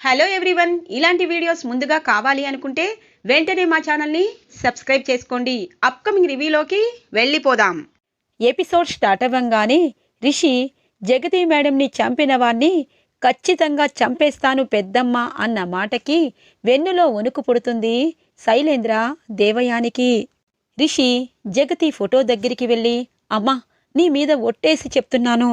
Hello everyone, ఇలాంటి videos ముందుగా కావాలి అనుకుంటే వెంటనే మా ఛానల్ని సబ్స్క్రైబ్ చేసుకోండి. అప్కమింగ్ రివ్యూలోకి వెళ్ళిపోదాం. ఎపిసోడ్ స్టార్ట్ అవ్వంగానే రిషి జగతి మేడంని చంపిన వాణ్ణి ఖచ్చితంగా చంపేస్తాను పెద్దమ్మ అన్న మాటకి వెన్నులో వణుకు పుడుతుంది శైలేంద్ర దేవయానికి. రిషి జగతి ఫోటో దగ్గరికి వెళ్ళి, అమ్మా నీ మీద ఒట్టేసి చెప్తున్నాను,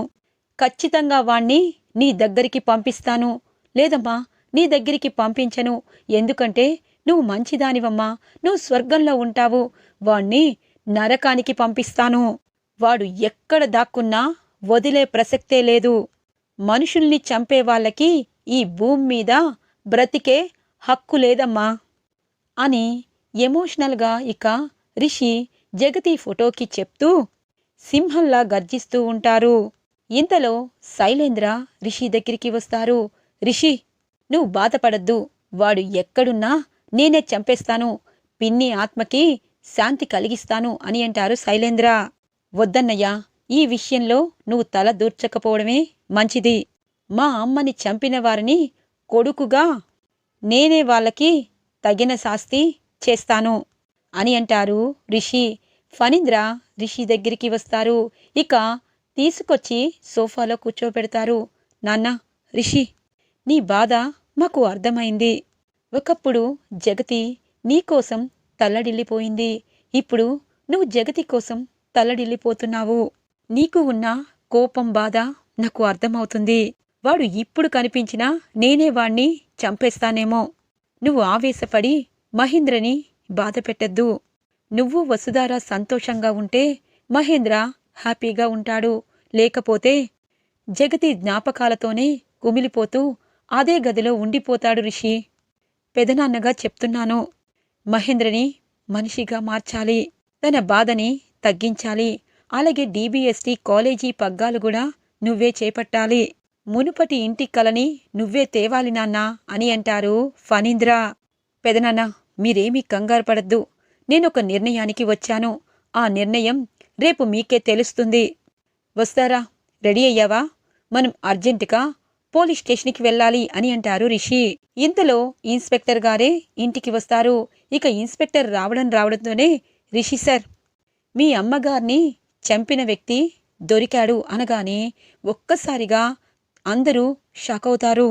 ఖచ్చితంగా వాణ్ణి నీ దగ్గరికి పంపిస్తాను, లేదమ్మా నీ దగ్గరికి పంపించను, ఎందుకంటే నువ్వు మంచిదానివమ్మా, నువ్వు స్వర్గంలో ఉంటావు, వాణ్ణి నరకానికి పంపిస్తాను, వాడు ఎక్కడ దాక్కున్నా వదిలే ప్రసక్తే లేదు, మనుషుల్ని చంపే వాళ్ళకి ఈ భూమి మీద బ్రతికే హక్కు లేదమ్మా అని ఎమోషనల్గా ఇక రిషి జగతి ఫోటోకి చెప్తూ సింహంలా గర్జిస్తూ ఉంటారు. ఇంతలో శైలేంద్ర రిషి దగ్గరికి వస్తారు. రిషి, నువ్వు బాధపడద్దు, వాడు ఎక్కడున్నా నేనే చంపేస్తాను, పిన్ని ఆత్మకి శాంతి కలిగిస్తాను అని అంటారు శైలేంద్ర. వద్దన్నయ్యా, ఈ విషయంలో నువ్వు తల దూర్చకపోవడమే మంచిది, మా అమ్మని చంపిన వారిని కొడుకుగా నేనే వాళ్ళకి తగిన శాస్తి చేస్తాను అని అంటారు రిషి. ఫణీంద్ర రిషి దగ్గరికి వస్తారు. ఇక తీసుకొచ్చి సోఫాలో కూర్చోబెడతారు. నాన్న, రిషి, నీ బాధ మాకు అర్థమైంది. ఒకప్పుడు జగతి నీకోసం తల్లడిల్లిపోయింది, ఇప్పుడు నువ్వు జగతి కోసం తల్లడిల్లిపోతున్నావు. నీకు ఉన్న కోపం బాధ నాకు అర్థమవుతుంది. వాడు ఇప్పుడు కనిపించినా నేనే వాణ్ణి చంపేస్తానేమో. నువ్వు ఆవేశపడి మహేంద్రని బాధ పెట్టద్దు. నువ్వు వసుధార సంతోషంగా ఉంటే మహేంద్ర హ్యాపీగా ఉంటాడు, లేకపోతే జగతి జ్ఞాపకాలతోనే కుమిలిపోతూ అదే గదిలో ఉండిపోతాడు. రిషి, పెదనాన్నగా చెప్తున్నాను, మహేంద్రని మనిషిగా మార్చాలి, తన బాధని తగ్గించాలి, అలాగే DBST కాలేజీ పగ్గాలు కూడా నువ్వే చేపట్టాలి, మునుపటి ఇంటి కలని నువ్వే తేవాలి నాన్నా అని అంటారు ఫణీంద్ర. పెదనాన్న, మీరేమీ కంగారు పడద్దు, నేనొక నిర్ణయానికి వచ్చాను, ఆ నిర్ణయం రేపు మీకే తెలుస్తుంది. వస్తారా? రెడీ అయ్యావా? మనం అర్జెంటుగా పోలీస్ స్టేషన్కి వెళ్ళాలి అని అంటారు రిషి. ఇంతలో ఇన్స్పెక్టర్ గారే ఇంటికి వస్తారు. ఇక ఇన్స్పెక్టర్ రావడంతోనే, రిషి సార్, మీ అమ్మగారిని చంపిన వ్యక్తి దొరికాడు అనగానే ఒక్కసారిగా అందరూ షాక్ అవుతారు.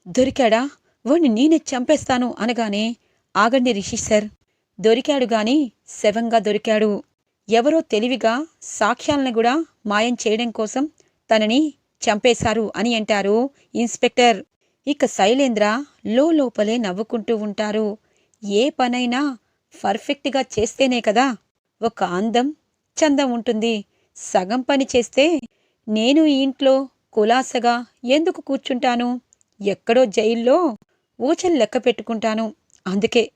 దొరికాడా? వాణ్ణి నేనే చంపేస్తాను అనగానే, ఆగండి రిషి సార్, దొరికాడు గాని శవంగా దొరికాడు. ఎవరో తెలివిగా సాక్ష్యాలను కూడా మాయం చేయడం కోసం తనని చంపేశారు అని అంటారు ఇన్స్పెక్టర్. ఇక శైలేంద్ర లోపలే నవ్వుకుంటూ ఉంటారు. ఏ పనైనా పర్ఫెక్ట్గా చేస్తేనే కదా ఒక అందం చందం ఉంటుంది. సగం పని చేస్తే నేను ఈ ఇంట్లో కులాసగా ఎందుకు కూర్చుంటాను? ఎక్కడో జైల్లో ఊచలు లెక్క పెట్టుకుంటాను. అందుకే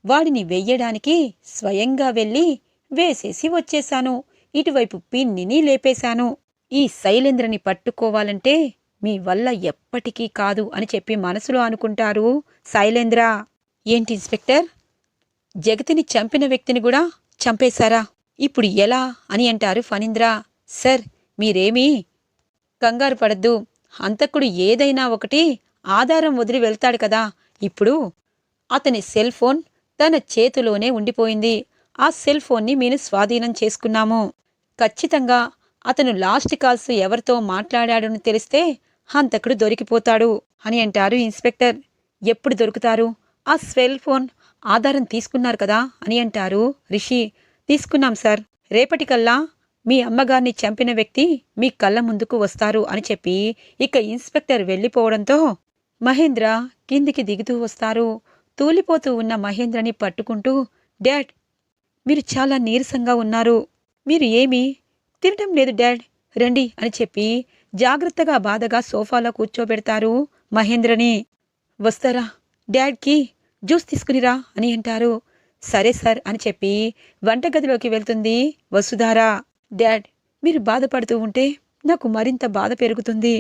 వాడిని వెయ్యడానికి స్వయంగా వెళ్ళి వేసేసి వచ్చేశాను. ఇటువైపు పిన్నిని లేపేశాను. ఈ శైలేంద్రని పట్టుకోవాలంటే మీ వల్ల ఎప్పటికీ కాదు అని చెప్పి మనసులో అనుకుంటారు శైలేంద్ర. ఏంటి ఇన్స్పెక్టర్, జగతిని చంపిన వ్యక్తిని కూడా చంపేశారా? ఇప్పుడు ఎలా అని అంటారు ఫణీంద్ర. సార్, మీరేమీ కంగారు పడద్దు, హంతకుడు ఏదైనా ఒకటి ఆధారం వదిలి వెళ్తాడు కదా. ఇప్పుడు అతని సెల్ ఫోన్ తన చేతిలోనే ఉండిపోయింది. ఆ సెల్ ఫోన్ని మేము స్వాధీనం చేసుకున్నాము. ఖచ్చితంగా అతను లాస్ట్ కాల్స్ ఎవరితో మాట్లాడాడని తెలిస్తే హంతకుడు దొరికిపోతాడు అని అంటారు ఇన్స్పెక్టర్. ఎప్పుడు దొరుకుతారు? ఆ సెల్ ఫోన్ ఆధారం తీసుకున్నారు కదా అని అంటారు రిషి. తీసుకున్నాం సార్, రేపటికల్లా మీ అమ్మగారిని చంపిన వ్యక్తి మీ కళ్ళ ముందుకు వస్తారు అని చెప్పి ఇక ఇన్స్పెక్టర్ వెళ్ళిపోవడంతో మహేంద్ర కిందికి దిగుతూ వస్తారు. తూలిపోతూ ఉన్న మహేంద్రని పట్టుకుంటూ, డాడ్, మీరు చాలా నీరసంగా ఉన్నారు, మీరు ఏమీ తినటం లేదు డాడ్, రండి అని చెప్పి జాగ్రత్తగా బాధగా సోఫాలో కూర్చోబెడతారు మహేంద్రని. వస్తారా? డాడ్కి జ్యూస్ తీసుకునిరా అని అంటారు. సరే సార్ అని చెప్పి వంటగదిలోకి వెళ్తుంది వసుధార. డాడ్, మీరు బాధపడుతూ ఉంటే నాకు మరింత బాధ పెరుగుతుంది.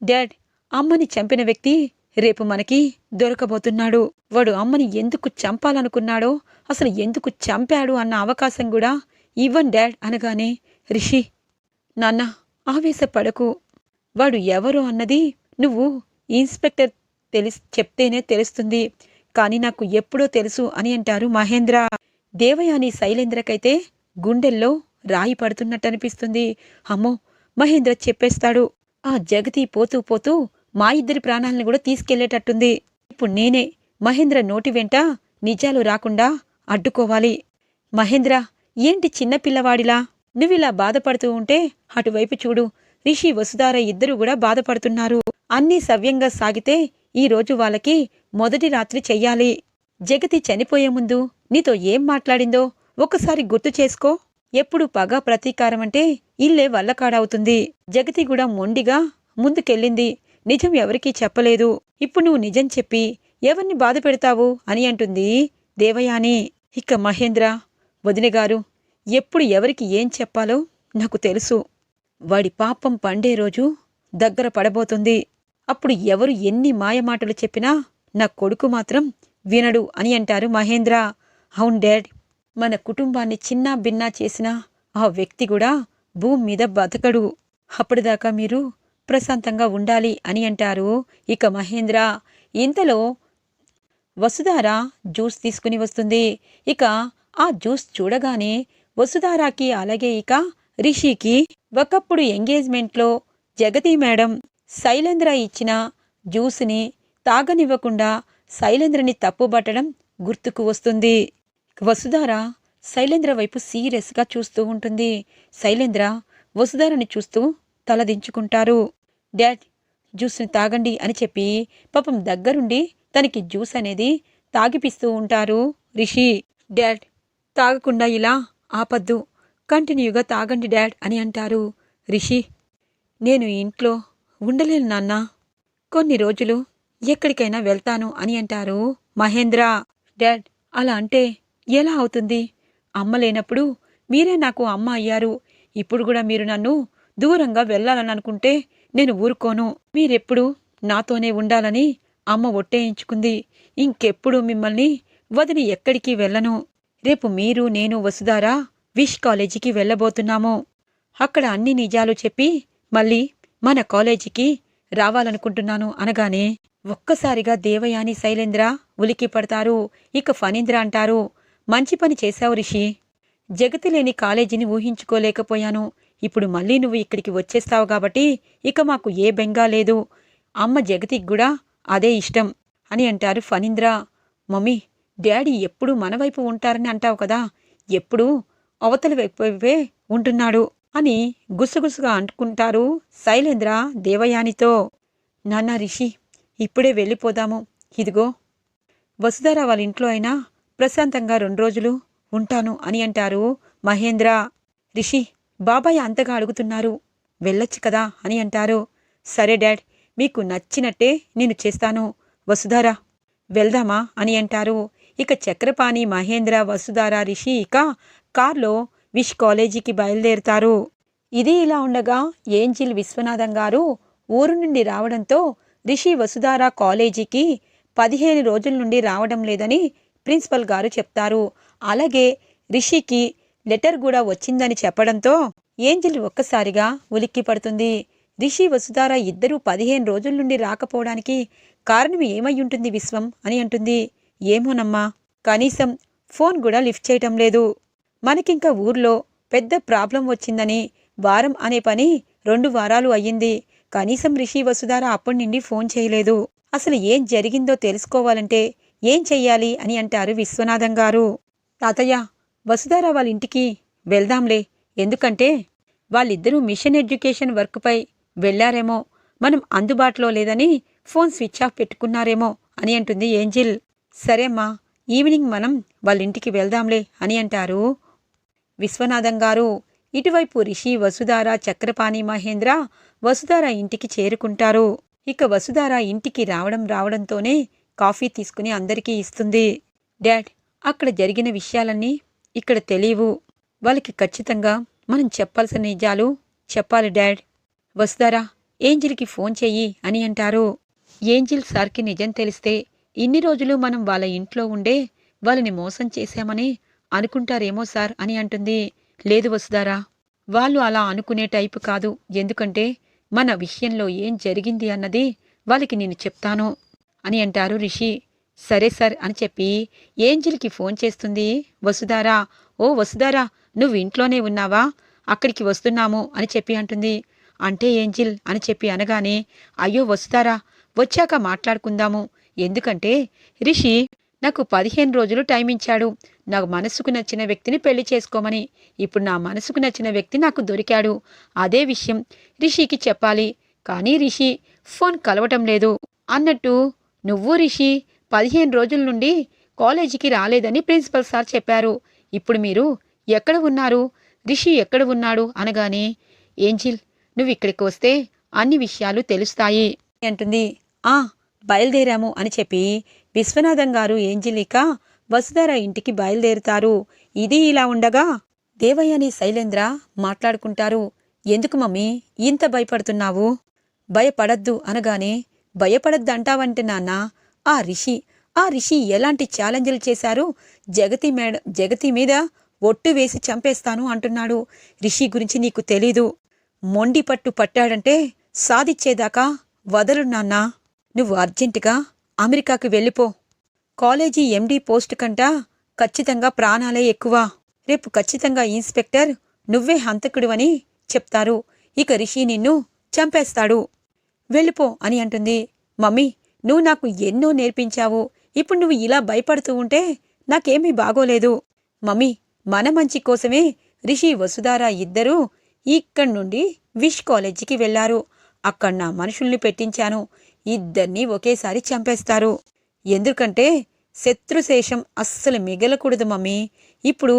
డాడ్, అమ్మని చంపిన వ్యక్తి రేపు మనకి దొరకబోతున్నాడు. వాడు అమ్మని ఎందుకు చంపాలనుకున్నాడో, అసలు ఎందుకు చంపాడు అన్న అవకాశం కూడా ఇవ్వన్ డాడ్ అనగానే, రిషి, నాన్న ఆవేశపడకు, వాడు ఎవరో అన్నది నువ్వు ఇన్స్పెక్టర్ చెప్తేనే తెలుస్తుంది, కానీ నాకు ఎప్పుడో తెలుసు అని అంటారు మహేంద్ర. దేవయాని శైలేంద్రకైతే గుండెల్లో రాయి పడుతున్నట్టనిపిస్తుంది. అమ్మో, మహేంద్ర చెప్పేస్తాడు. ఆ జగతి పోతూ పోతూ మా ఇద్దరి ప్రాణాలను కూడా తీసుకెళ్లేటట్టుంది. ఇప్పుడు నేనే మహేంద్ర నోటి వెంట నిజాలు రాకుండా అడ్డుకోవాలి. మహేంద్ర, ఏంటి చిన్నపిల్లవాడిలా నువ్విలా బాధపడుతూ ఉంటే అటువైపు చూడు, రిషి వసుధార ఇద్దరూ కూడా బాధపడుతున్నారు. అన్నీ సవ్యంగా సాగితే ఈరోజు వాళ్ళకి మొదటి రాత్రి చెయ్యాలి. జగతి చనిపోయే ముందు నీతో ఏం మాట్లాడిందో ఒకసారి గుర్తు చేసుకో. ఎప్పుడు పగ ప్రతీకారమంటే ఇల్లే వల్లకాడవుతుంది. జగతి కూడా మొండిగా ముందుకెళ్ళింది, నిజం ఎవరికీ చెప్పలేదు. ఇప్పుడు నువ్వు నిజం చెప్పి ఎవరిని బాధ పెడతావు అని అంటుంది దేవయాని. ఇక మహేంద్ర, వదినగారు, ఎప్పుడు ఎవరికి ఏం చెప్పాలో నాకు తెలుసు. వాడి పాపం పండే రోజు దగ్గర పడబోతుంది. అప్పుడు ఎవరు ఎన్ని మాయమాటలు చెప్పినా నా కొడుకు మాత్రం వినడు అని అంటారు మహేంద్ర. అవును డాడ్, మన కుటుంబాన్ని చిన్నా భిన్నా చేసిన ఆ వ్యక్తి కూడా భూమి మీద బతకడు. అప్పటిదాకా మీరు ప్రశాంతంగా ఉండాలి అని అంటారు ఇక మహేంద్ర. ఇంతలో వసుధార జ్యూస్ తీసుకుని వస్తుంది. ఇక ఆ జ్యూస్ చూడగానే వసుధారాకి అలాగే ఇక రిషికి ఒకప్పుడు ఎంగేజ్మెంట్లో జగతి మేడం శైలేంద్ర ఇచ్చిన జ్యూస్ని తాగనివ్వకుండా శైలేంద్రని తప్పుబట్టడం గుర్తుకు వస్తుంది. వసుధార శైలేంద్ర వైపు సీరియస్గా చూస్తూ ఉంటుంది. శైలేంద్ర వసుధారని చూస్తూ తలదించుకుంటారు. డాడ్, జ్యూస్ని తాగండి అని చెప్పి పాపం దగ్గరుండి తనకి జ్యూస్ అనేది తాగిపిస్తూ ఉంటారు రిషి. డాడ్, తాగకుండా ఇలా ఆపద్దు, కంటిన్యూగా తాగండి డాడ్ అని అంటారు రిషి. నేను ఇంట్లో ఉండలేను నాన్న, కొన్ని రోజులు ఎక్కడికైనా వెళ్తాను అని అంటారు మహేంద్ర. డాడ్, అలా అంటే ఎలా అవుతుంది? అమ్మ లేనప్పుడు మీరే నాకు అమ్మ అయ్యారు. ఇప్పుడు కూడా మీరు నన్ను దూరంగా వెళ్ళాలని అనుకుంటే నేను ఊరుకోను. మీరెప్పుడు నాతోనే ఉండాలని అమ్మ ఒట్టేయించుకుంది. ఇంకెప్పుడు మిమ్మల్ని వదిలి ఎక్కడికి వెళ్ళను. రేపు మీరు, నేను, వసుధార విష్ కాలేజీకి వెళ్ళబోతున్నాము. అక్కడ అన్ని నిజాలు చెప్పి మళ్ళీ మన కాలేజీకి రావాలనుకుంటున్నాను అనగానే ఒక్కసారిగా దేవయాని శైలేంద్ర ఉలికి పడతారు. ఇక ఫణీంద్ర అంటారు, మంచి పని చేశావు రిషి. జగతి లేని కాలేజీని ఊహించుకోలేకపోయాను. ఇప్పుడు మళ్ళీ నువ్వు ఇక్కడికి వచ్చేస్తావు కాబట్టి ఇక మాకు ఏ బెంగా లేదు. అమ్మ జగతికి కూడా అదే ఇష్టం అని అంటారు ఫణీంద్ర. మమ్మీ, డాడీ ఎప్పుడూ మన వైపు ఉంటారని అంటావు కదా, ఎప్పుడూ అవతల వైపే ఉంటున్నాడు అని గుసగుసగా అంటుకుంటారు శైలేంద్ర దేవయానితో. నాన్న, రిషి ఇప్పుడే వెళ్ళిపోదాము. ఇదిగో వసుధార వాళ్ళ ఇంట్లో అయినా ప్రశాంతంగా 2 రోజులు ఉంటాను అని అంటారు మహేంద్ర. రిషి, బాబాయ్ అంతగా అడుగుతున్నారు, వెళ్ళొచ్చు కదా అని అంటారు. సరే డాడ్, మీకు నచ్చినట్టే నేను చేస్తాను. వసుధార, వెళ్దామా అని అంటారు. ఇక చక్రపాణి, మహేంద్ర, వసుధార, రిషి ఇక కార్లో విష్ కాలేజీకి బయలుదేరుతారు. ఇది ఇలా ఉండగా ఏంజిల్ విశ్వనాథం గారు ఊరు నుండి రావడంతో రిషి వసుధార కాలేజీకి 15 రోజుల నుండి రావడం లేదని ప్రిన్సిపల్ గారు చెప్తారు. అలాగే రిషికి లెటర్ కూడా వచ్చిందని చెప్పడంతో ఏంజిల్ ఒక్కసారిగా ఉలిక్కి పడుతుంది. రిషి వసుధార ఇద్దరూ 15 రోజుల నుండి రాకపోవడానికి కారణం ఏమయ్యుంటుంది విశ్వం అని అంటుంది. ఏమోనమ్మా, కనీసం ఫోన్ కూడా లిఫ్ట్ చేయటం లేదు. మనకింకా ఊర్లో పెద్ద ప్రాబ్లం వచ్చిందని వారం అనే పని 2 వారాలు అయ్యింది. కనీసం రిషి వసుధార అప్పటి నుండి ఫోన్ చేయలేదు. అసలు ఏం జరిగిందో తెలుసుకోవాలంటే ఏం చెయ్యాలి అని అంటారు విశ్వనాథం గారు. తాతయ్య, వసుధార వాళ్ళ ఇంటికి వెళ్దాంలే, ఎందుకంటే వాళ్ళిద్దరూ మిషన్ ఎడ్యుకేషన్ వర్క్పై వెళ్లారేమో, మనం అందుబాటులో లేదని ఫోన్ స్విచ్ ఆఫ్ పెట్టుకున్నారేమో అని అంటుంది ఏంజిల్. సరేమ్మా, ఈవినింగ్ మనం వాళ్ళింటికి వెళ్దాంలే అని అంటారు విశ్వనాథం గారు. ఇటువైపు రిషి, వసుధార, చక్రపాణి, మహేంద్ర వసుధార ఇంటికి చేరుకుంటారు. ఇక వసుధార ఇంటికి రావడంతోనే కాఫీ తీసుకుని అందరికీ ఇస్తుంది. డాడ్, అక్కడ జరిగిన విషయాలన్నీ ఇక్కడ తెలియవు. వాళ్ళకి ఖచ్చితంగా మనం చెప్పాల్సిన నిజాలు చెప్పాలి డాడ్. వసుధార, ఏంజిల్కి ఫోన్ చెయ్యి అని అంటారు. ఏంజిల్ సార్కి నిజం తెలిస్తే ఇన్ని రోజులు మనం వాళ్ళ ఇంట్లో ఉండే వాళ్ళని మోసం చేశామని అనుకుంటారేమో సార్ అని అంటుంది. లేదు వసుధార, వాళ్ళు అలా అనుకునే టైపు కాదు. ఎందుకంటే మన విషయంలో ఏం జరిగింది అన్నది వాళ్ళకి నేను చెప్తాను అని అంటారు రిషి. సరే సార్ అని చెప్పి ఏంజిల్కి ఫోన్ చేస్తుంది వసుధార. ఓ వసుధార, నువ్వు ఇంట్లోనే ఉన్నావా? అక్కడికి వస్తున్నాము అని చెప్పి అంటుంది. అంటే ఏంజిల్ అని చెప్పి అనగానే, అయ్యో వసుధార, వచ్చాక మాట్లాడుకుందాము. ఎందుకంటే రిషి నాకు 15 రోజులు టైం ఇచ్చాడు, నాకు మనసుకు నచ్చిన వ్యక్తిని పెళ్లి చేసుకోమని. ఇప్పుడు నా మనసుకు నచ్చిన వ్యక్తి నాకు దొరికాడు. అదే విషయం రిషికి చెప్పాలి. కానీ రిషి ఫోన్ కలవటం లేదు. అన్నట్టు నువ్వు రిషి 15 రోజుల నుండి కాలేజీకి రాలేదని ప్రిన్సిపల్ సార్ చెప్పారు. ఇప్పుడు మీరు ఎక్కడ ఉన్నారు? రిషి ఎక్కడ ఉన్నాడు అనగానే, ఏంజిల్, నువ్వు ఇక్కడికి వస్తే అన్ని విషయాలు తెలుస్తాయి అంటుంది. బయలుదేరాము అని చెప్పి విశ్వనాథం గారు ఏంజిలిక వసుధార ఇంటికి బయలుదేరుతారు. ఇది ఇలా ఉండగా దేవయ్యని శైలేంద్ర మాట్లాడుకుంటారు. ఎందుకు మమ్మీ ఇంత భయపడుతున్నావు? భయపడద్దు అనగానే, భయపడద్దంటావంటే నాన్న, ఆ రిషి ఎలాంటి ఛాలెంజ్లు చేశారు? జగతి మీద ఒట్టు వేసి చంపేస్తాను అంటున్నాడు. రిషి గురించి నీకు తెలీదు. మొండి పట్టు పట్టాడంటే సాధించేదాకా వదలు నాన్నా. నువ్వు అర్జెంటుగా అమెరికాకు వెళ్ళిపో. కాలేజీ ఎండీ పోస్ట్ కంటా ఖచ్చితంగా ప్రాణాలే ఎక్కువ. రేపు ఖచ్చితంగా ఇన్స్పెక్టర్ నువ్వే హంతకుడివని చెప్తారు. ఇక రిషి నిన్ను చంపేస్తాడు. వెళ్ళిపో అని అంటుంది. మమ్మీ, నువ్వు నాకు ఎన్నో నేర్పించావు. ఇప్పుడు నువ్వు ఇలా భయపడుతూ ఉంటే నాకేమీ బాగోలేదు. మమ్మీ, మన మంచి కోసమే రిషి వసుధార ఇద్దరూ ఇక్కడి నుండి విష్ కాలేజీకి వెళ్లారు. అక్కడ నా మనుషుల్ని పెట్టించాను. ఇద్దరినీ ఒకేసారి చంపేస్తారు. ఎందుకంటే శత్రుశేషం అస్సలు మిగలకూడదు మమ్మీ. ఇప్పుడు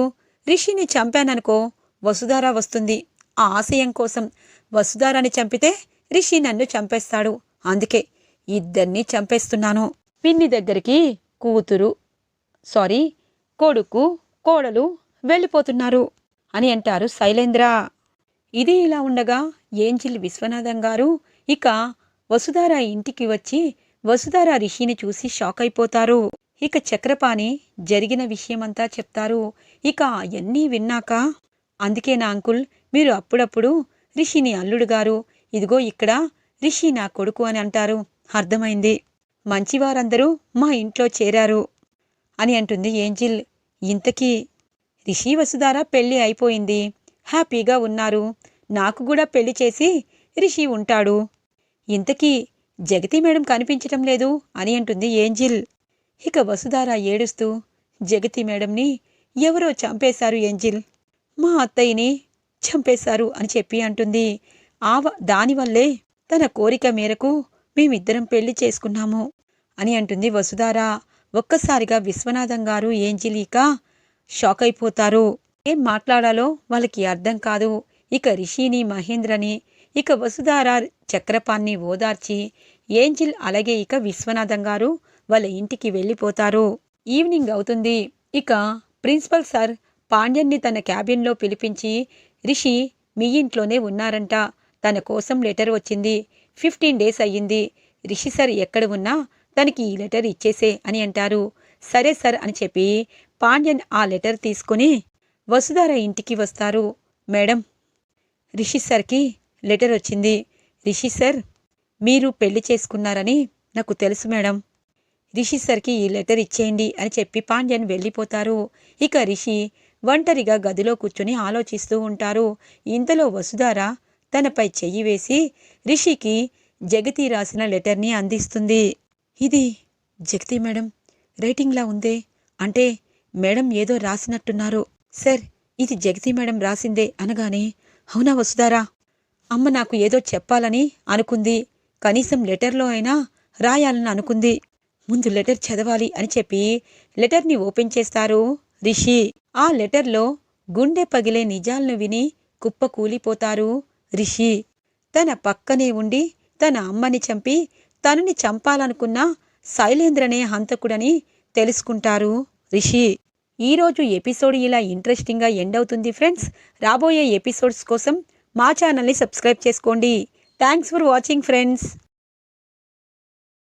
రిషిని చంపాననుకో, వసుధార వస్తుంది. ఆ ఆశయం కోసం వసుధారాని చంపితే రిషి నన్ను చంపేస్తాడు. అందుకే ఇద్దరినీ చంపేస్తున్నాను. పిన్ని దగ్గరికి కొడుకు కోడలు వెళ్ళిపోతున్నారు అని అంటారు శైలేంద్ర. ఇది ఇలా ఉండగా ఏంజిల్ విశ్వనాథం గారు ఇక వసుధార ఇంటికి వచ్చి వసుధార రిషిని చూసి షాక్ అయిపోతారు. ఇక చక్రపాణి జరిగిన విషయమంతా చెప్తారు. ఇక అవన్నీ విన్నాక, అందుకే నా అంకుల్, మీరు అప్పుడప్పుడు రిషిని అల్లుడు గారు, ఇదిగో ఇక్కడ రిషి నా కొడుకు అని అంటారు. అర్థమైంది. మంచివారందరూ మా ఇంట్లో చేరారు అని అంటుంది ఏంజిల్. ఇంతకీ రిషి వసుధార పెళ్లి అయిపోయింది, హ్యాపీగా ఉన్నారు. నాకు కూడా పెళ్లి చేసి రిషి ఉంటాడు. ఇంతకీ జగతి మేడం కనిపించటం లేదు అని అంటుంది ఏంజిల్. ఇక వసుధార ఏడుస్తూ, జగతి మేడంని ఎవరో చంపేశారు ఏంజిల్, మా అత్తయ్యని చంపేశారు అని చెప్పి అంటుంది. దానివల్లే తన కోరిక మేరకు మేమిద్దరం పెళ్లి చేసుకున్నాము అని అంటుంది వసుధార. ఒక్కసారిగా విశ్వనాథం గారు ఏంజిల్ ఇక షాక్ అయిపోతారు. ఏం మాట్లాడాలో వాళ్ళకి అర్థం కాదు. ఇక రిషిని మహేంద్రని ఇక వసుధార చక్రపాణ్ణి ఓదార్చి ఏంజిల్ అలాగే ఇక విశ్వనాథం గారు వాళ్ళ ఇంటికి వెళ్ళిపోతారు. ఈవినింగ్ అవుతుంది. ఇక ప్రిన్సిపల్ సార్ పాండ్యన్ని తన క్యాబిన్లో పిలిపించి, రిషి మీ ఇంట్లోనే ఉన్నారంట, తన కోసం లెటర్ వచ్చింది, 15 డేస్ అయ్యింది. రిషి సార్ ఎక్కడ ఉన్నా తనకి ఈ లెటర్ ఇచ్చేసే అని అంటారు. సరే సార్ అని చెప్పి పాండ్యన్ ఆ లెటర్ తీసుకుని వసుధార ఇంటికి వస్తారు. మేడం, రిషి సార్కి లెటర్ వచ్చింది. రిషి సార్ మీరు పెళ్లి చేసుకున్నారని నాకు తెలుసు మేడం. రిషి సార్కి ఈ లెటర్ ఇచ్చేయండి అని చెప్పి పాండ్యన్ వెళ్ళిపోతారు. ఇక రిషి ఒంటరిగా గదిలో కూర్చుని ఆలోచిస్తూ ఉంటారు. ఇంతలో వసుధార తనపై చెయ్యి వేసి రిషికి జగతి రాసిన లెటర్ని అందిస్తుంది. ఇది జగతి మేడం రైటింగ్లా ఉందే, అంటే మేడం ఏదో రాసినట్టున్నారు. సార్, ఇది జగతి మేడం రాసిందే అనగానే, అవునా వసుధారా, అమ్మ నాకు ఏదో చెప్పాలని అనుకుంది, కనీసం లెటర్లో అయినా రాయాలని అనుకుంది, ముందు లెటర్ చదవాలి అని చెప్పి లెటర్ని ఓపెన్ చేస్తారు రిషి. ఆ లెటర్లో గుండె పగిలే నిజాలను విని కుప్పకూలిపోతారు రిషి. తన పక్కనే ఉండి తన అమ్మని చంపి తనని చంపాలనుకున్న శైలేంద్రనే హంతకుడని తెలుసుకుంటారు రిషి. ఈరోజు ఎపిసోడ్ ఇలా ఇంట్రెస్టింగ్గా ఎండ్ అవుతుంది ఫ్రెండ్స్. రాబోయే ఎపిసోడ్స్ కోసం మా ఛానల్ని సబ్స్క్రైబ్ చేసుకోండి. Thanks for watching friends.